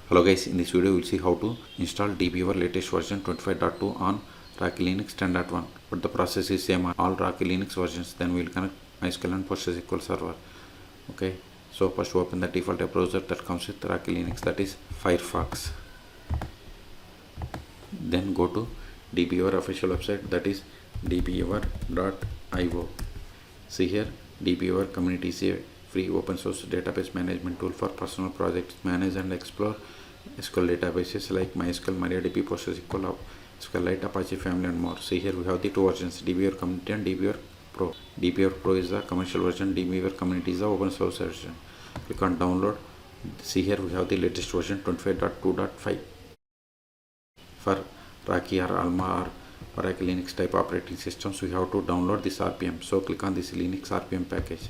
Hello guys, in this video we will see how to install DBeaver latest version 25.2 on Rocky Linux 10.1. But the process is same on all Rocky Linux versions. Then we will connect MySQL and PostgreSQL server. Okay, so first open the default web browser that comes with Rocky Linux, that is Firefox. Then go to DBeaver official website, that is dbeaver.io. See here, DBeaver community is a free open source database management tool for personal projects. Manage and explore SQL databases like MySQL, MariaDB, PostgreSQL, SQLite, Apache family and more. See here we have the two versions, DBeaver Community and DBeaver Pro. DBeaver Pro is the commercial version, DBeaver Community is the open source version. Click on download. See here we have the latest version 25.2.5. For Rocky or Alma or Rocky Linux type operating systems, we have to download this RPM. So click on this Linux RPM package.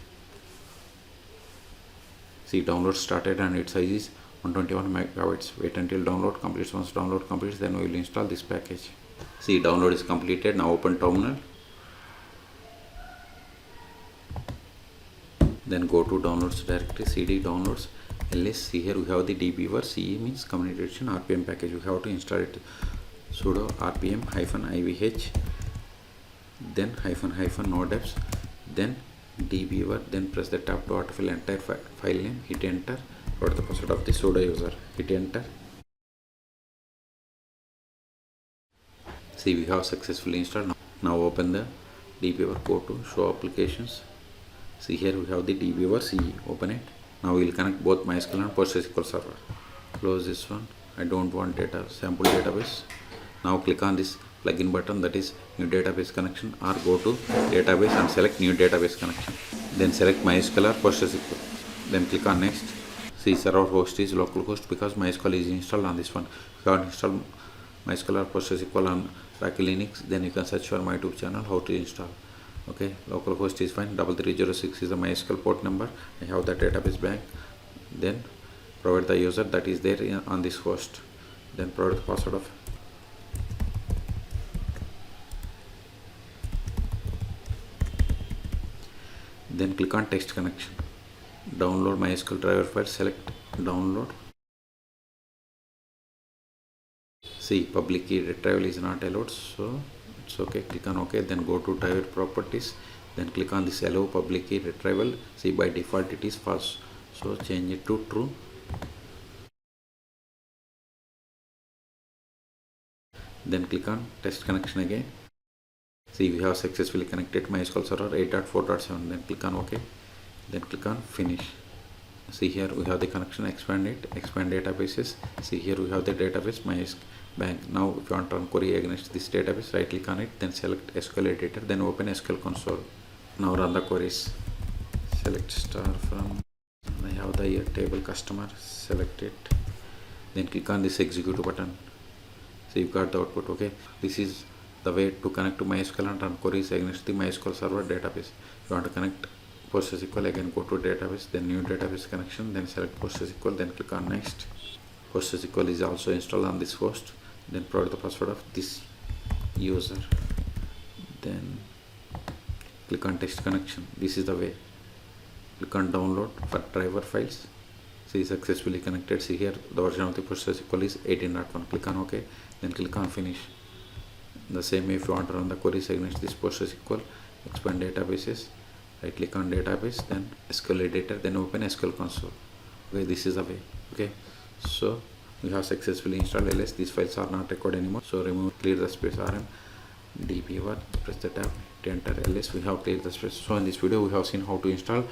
See, download started and its size is 121 megabytes. Wait until download completes. Once download completes, then we will install this package. See, download is completed. Now open terminal. Then go to downloads directory, cd downloads ls. See here we have the DBeaver CE means community edition RPM package. We have to install it. Sudo rpm -ivh, then --nodeps, then DBeaver, then press the tab to autofill entire file name, hit enter, put the password of the sudo user, hit enter. See, we have successfully installed. Now open the DBeaver, go to show applications. See here we have the DBeaver CE, open it. Now we will connect both MySQL and PostgreSQL server. Close this one. I don't want data sample database. Now click on this plugin button, that is new database connection, or go to database and select new database connection. Then select MySQL or PostgreSQL. Then click on next. See, server host is localhost because MySQL is installed on this one. If you want to install MySQL or PostgreSQL on Rocky Linux, then you can search for my YouTube channel how to install. Okay, localhost is fine. 3306 is the MySQL port number. I have the database bank. Then provide the user that is there on this host. Then provide the password of. Then click on text connection. Download MySQL driver file, select download. See, public key retrieval is not allowed, so it's okay. Click on OK. Then go to driver properties. Then click on this allow public key retrieval. See, by default it is false, so change it to true. Then click on test connection again. See, we have successfully connected MySQL server 8.4.7. Then click on OK. Then click on finish. See here we have the connection, expand it, expand databases. See here we have the database MySQL bank. Now if you want to run query against this database, right click on it, then select SQL editor, then open SQL console. Now run the queries. Select star from, I have the table customer, select it. Then click on this execute button. So you got the output. Okay, this is the way to connect to MySQL and run queries against the MySQL server database. If you want to connect PostgreSQL, again go to database, then new database connection, then select PostgreSQL, then click on next. PostgreSQL is also installed on this host. Then provide the password of this user. Then click on text connection. This is the way. Click on download for driver files. See, successfully connected. See here the version of the PostgreSQL is 18.1. Click on OK. Then click on finish. The same way, if you want to run the queries against this PostgreSQL, expand databases, right click on database, then SQL editor, then open SQL console. Okay, this is the way. Okay, so we have successfully installed ls. These files are not required anymore, so remove, clear the space, rm DBeaver, press the tab, enter ls. We have cleared the space. So in this video we have seen how to install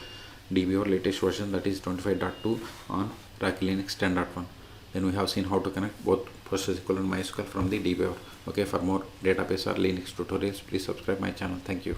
DBeaver latest version, that is 25.2 on Rocky Linux 10.1. Then we have seen how to connect both PostgreSQL and MySQL from the DBeaver. Okay, for more database or Linux tutorials, please subscribe my channel. Thank you.